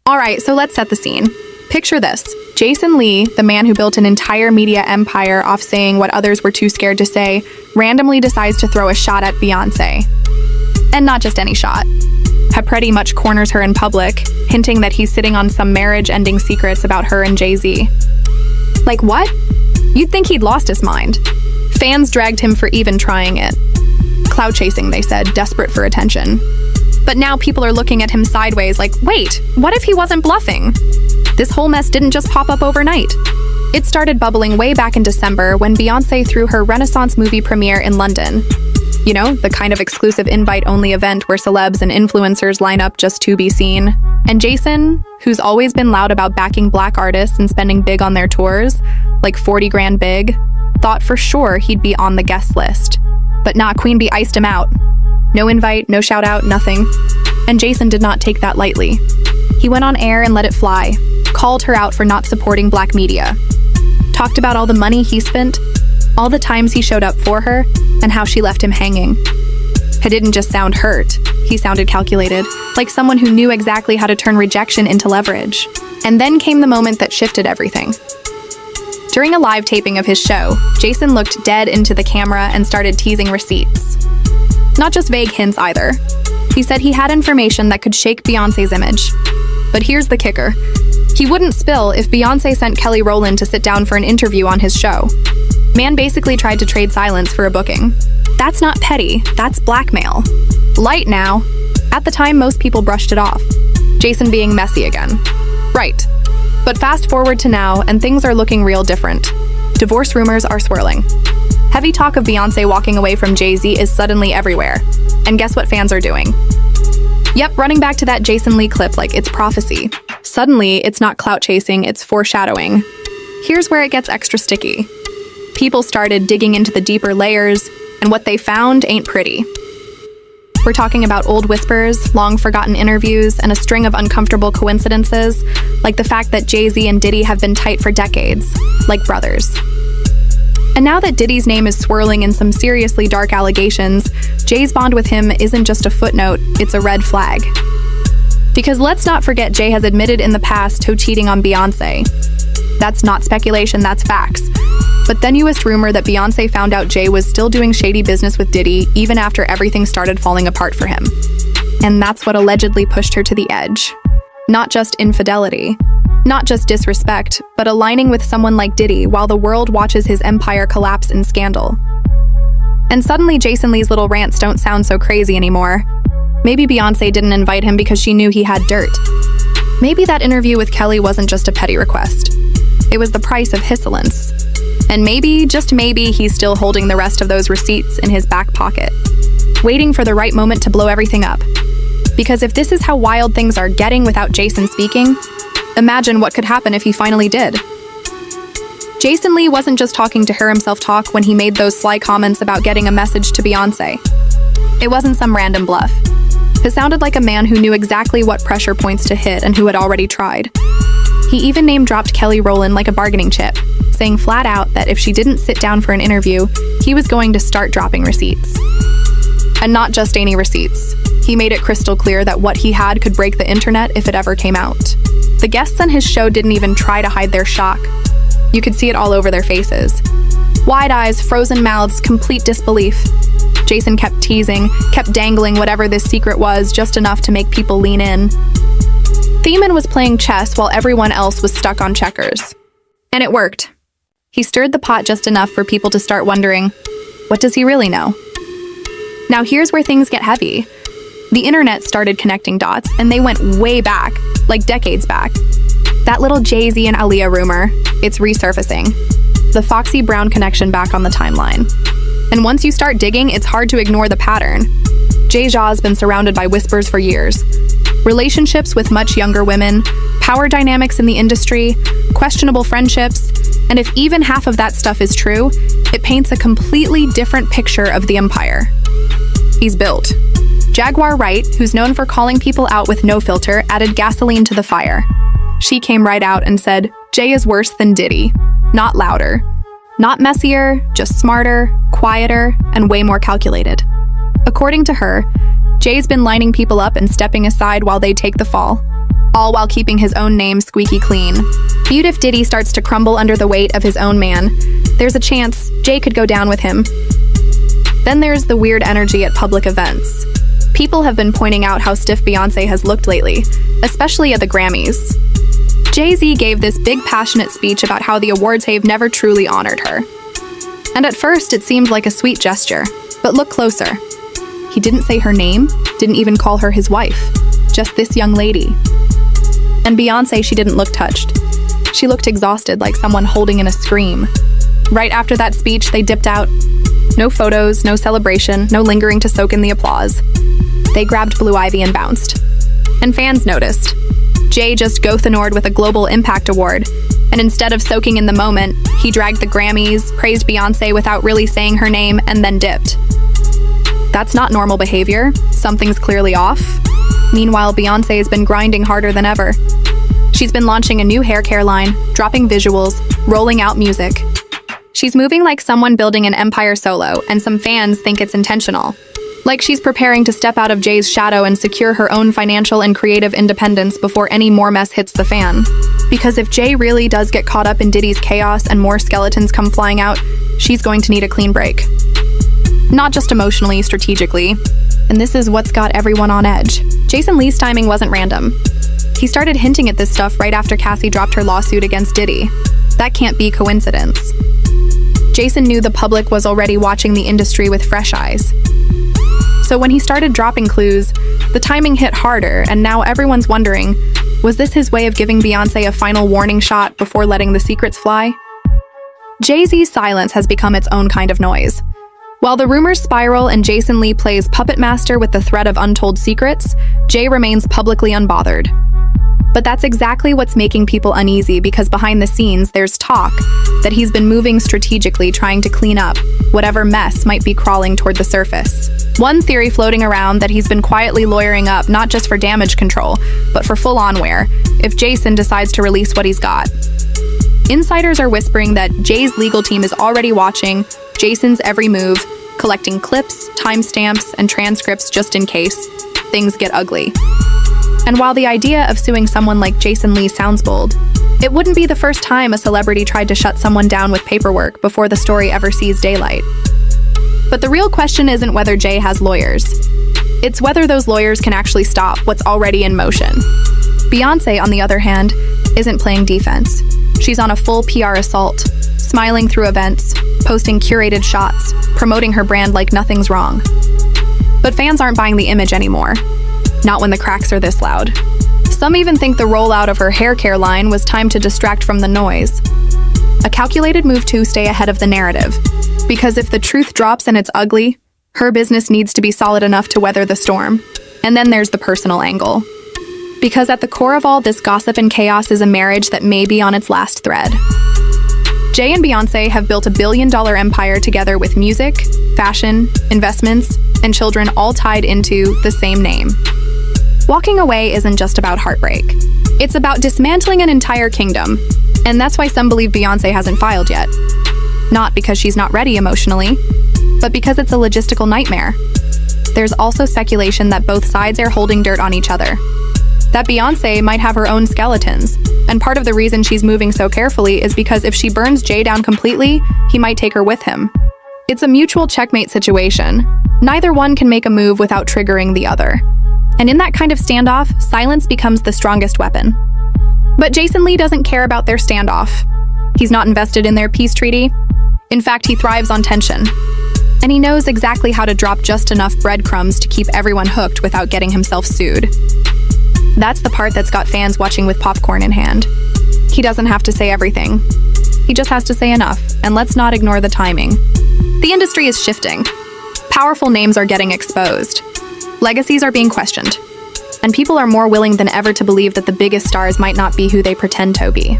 All right, so let's set the scene. Picture this. Jason Lee, the man who built an entire media empire off saying what others were too scared to say, randomly decides to throw a shot at Beyoncé. And not just any shot. He pretty much corners her in public, hinting that he's sitting on some marriage-ending secrets about her and Jay Z. Like what? You'd think he'd lost his mind. Fans dragged him for even trying it. Clout chasing, they said, desperate for attention. But now people are looking at him sideways like, wait, what if he wasn't bluffing? This whole mess didn't just pop up overnight. It started bubbling way back in December when Beyoncé threw her Renaissance movie premiere in London. You know, the kind of exclusive invite-only event where celebs and influencers line up just to be seen. And Jason, who's always been loud about backing Black artists and spending big on their tours, like 40 grand big, thought for sure he'd be on the guest list. But nah, Queen Bee iced him out. No invite, no shout out, nothing. And Jason did not take that lightly. He went on air and let it fly, called her out for not supporting Black media, talked about all the money he spent, all the times he showed up for her, and how she left him hanging. He didn't just sound hurt, he sounded calculated, like someone who knew exactly how to turn rejection into leverage. And then came the moment that shifted everything. During a live taping of his show, Jason looked dead into the camera and started teasing receipts. Not just vague hints either. He said he had information that could shake Beyoncé's image. But here's the kicker. He wouldn't spill if Beyoncé sent Kelly Rowland to sit down for an interview on his show. Man basically tried to trade silence for a booking. That's not petty, that's blackmail. Light now. At the time, most people brushed it off. Jason being messy again. Right. But fast forward to now, and things are looking real different. Divorce rumors are swirling. Heavy talk of Beyoncé walking away from Jay Z is suddenly everywhere. And guess what fans are doing? Yep, running back to that Jason Lee clip like it's prophecy. Suddenly, it's not clout chasing, it's foreshadowing. Here's where it gets extra sticky. People started digging into the deeper layers, and what they found ain't pretty. We're talking about old whispers, long-forgotten interviews, and a string of uncomfortable coincidences, like the fact that Jay Z and Diddy have been tight for decades, like brothers. And now that Diddy's name is swirling in some seriously dark allegations, Jay's bond with him isn't just a footnote, it's a red flag. Because let's not forget Jay has admitted in the past to cheating on Beyoncé. That's not speculation, that's facts. But the newest rumor that Beyoncé found out Jay was still doing shady business with Diddy even after everything started falling apart for him. And that's what allegedly pushed her to the edge. Not just infidelity. Not just disrespect, but aligning with someone like Diddy while the world watches his empire collapse in scandal. And suddenly Jason Lee's little rants don't sound so crazy anymore. Maybe Beyoncé didn't invite him because she knew he had dirt. Maybe that interview with Kelly wasn't just a petty request. It was the price of hissolence. And maybe, just maybe, he's still holding the rest of those receipts in his back pocket, waiting for the right moment to blow everything up. Because if this is how wild things are getting without Jason speaking, imagine what could happen if he finally did. Jason Lee wasn't just talking to hear himself talk when he made those sly comments about getting a message to Beyoncé. It wasn't some random bluff. It sounded like a man who knew exactly what pressure points to hit and who had already tried. He even name-dropped Kelly Rowland like a bargaining chip, saying flat out that if she didn't sit down for an interview, he was going to start dropping receipts. And not just any receipts. He made it crystal clear that what he had could break the internet if it ever came out. The guests on his show didn't even try to hide their shock. You could see it all over their faces. Wide eyes, frozen mouths, complete disbelief. Jason kept teasing, kept dangling whatever this secret was, just enough to make people lean in. Theman was playing chess while everyone else was stuck on checkers. And it worked. He stirred the pot just enough for people to start wondering, what does he really know? Now here's where things get heavy. The internet started connecting dots, and they went way back, like decades back. That little Jay Z and Aaliyah rumor, it's resurfacing. The Foxy Brown connection back on the timeline. And once you start digging, it's hard to ignore the pattern. Jay Z's been surrounded by whispers for years. Relationships with much younger women, power dynamics in the industry, questionable friendships, and if even half of that stuff is true, it paints a completely different picture of the empire. He's built. Jaguar Wright, who's known for calling people out with no filter, added gasoline to the fire. She came right out and said, Jay is worse than Diddy, not louder. Not messier, just smarter, quieter, and way more calculated. According to her, Jay's been lining people up and stepping aside while they take the fall. all while keeping his own name squeaky clean. Viewed if Diddy starts to crumble under the weight of his own man, there's a chance Jay could go down with him. Then there's the weird energy at public events. People have been pointing out how stiff Beyoncé has looked lately, especially at the Grammys. Jay Z gave this big passionate speech about how the awards have never truly honored her. And at first it seemed like a sweet gesture, but look closer. He didn't say her name, didn't even call her his wife, just this young lady. And Beyoncé, she didn't look touched. She looked exhausted, like someone holding in a scream. Right after that speech, they dipped out. No photos, no celebration, no lingering to soak in the applause. They grabbed Blue Ivy and bounced. And fans noticed. Jay just Gothanored with a Global Impact Award, and instead of soaking in the moment, he dragged the Grammys, praised Beyoncé without really saying her name, and then dipped. That's not normal behavior. Something's clearly off. Meanwhile, Beyoncé has been grinding harder than ever. She's been launching a new hair care line, dropping visuals, rolling out music. She's moving like someone building an empire solo, and some fans think it's intentional. Like she's preparing to step out of Jay's shadow and secure her own financial and creative independence before any more mess hits the fan. Because if Jay really does get caught up in Diddy's chaos and more skeletons come flying out, she's going to need a clean break. Not just emotionally, strategically. And this is what's got everyone on edge. Jason Lee's timing wasn't random. He started hinting at this stuff right after Cassie dropped her lawsuit against Diddy. That can't be coincidence. Jason knew the public was already watching the industry with fresh eyes. So when he started dropping clues, the timing hit harder, and now everyone's wondering, was this his way of giving Beyoncé a final warning shot before letting the secrets fly? Jay Z's silence has become its own kind of noise. While the rumors spiral and Jason Lee plays puppet master with the threat of untold secrets, Jay remains publicly unbothered. But that's exactly what's making people uneasy, because behind the scenes, there's talk that he's been moving strategically, trying to clean up whatever mess might be crawling toward the surface. One theory floating around that he's been quietly lawyering up not just for damage control, but for full-on wear, if Jason decides to release what he's got. Insiders are whispering that Jay's legal team is already watching Jason's every move, collecting clips, timestamps, and transcripts just in case things get ugly. And while the idea of suing someone like Jason Lee sounds bold, it wouldn't be the first time a celebrity tried to shut someone down with paperwork before the story ever sees daylight. But the real question isn't whether Jay has lawyers. It's whether those lawyers can actually stop what's already in motion. Beyoncé, on the other hand, isn't playing defense. She's on a full PR assault, smiling through events, posting curated shots, promoting her brand like nothing's wrong. But fans aren't buying the image anymore. Not when the cracks are this loud. Some even think the rollout of her hair care line was time to distract from the noise. A calculated move to stay ahead of the narrative. Because if the truth drops and it's ugly, her business needs to be solid enough to weather the storm. And then there's the personal angle. Because at the core of all this gossip and chaos is a marriage that may be on its last thread. Jay and Beyoncé have built $1 billion empire together with music, fashion, investments, and children all tied into the same name. Walking away isn't just about heartbreak. It's about dismantling an entire kingdom. And that's why some believe Beyoncé hasn't filed yet. Not because she's not ready emotionally, but because it's a logistical nightmare. There's also speculation that both sides are holding dirt on each other. That Beyoncé might have her own skeletons, and part of the reason she's moving so carefully is because if she burns Jay down completely, he might take her with him. It's a mutual checkmate situation. Neither one can make a move without triggering the other. And in that kind of standoff, silence becomes the strongest weapon. But Jason Lee doesn't care about their standoff. He's not invested in their peace treaty. In fact, he thrives on tension. And he knows exactly how to drop just enough breadcrumbs to keep everyone hooked without getting himself sued. That's the part that's got fans watching with popcorn in hand. He doesn't have to say everything. He just has to say enough, and let's not ignore the timing. The industry is shifting. Powerful names are getting exposed. Legacies are being questioned. And people are more willing than ever to believe that the biggest stars might not be who they pretend to be.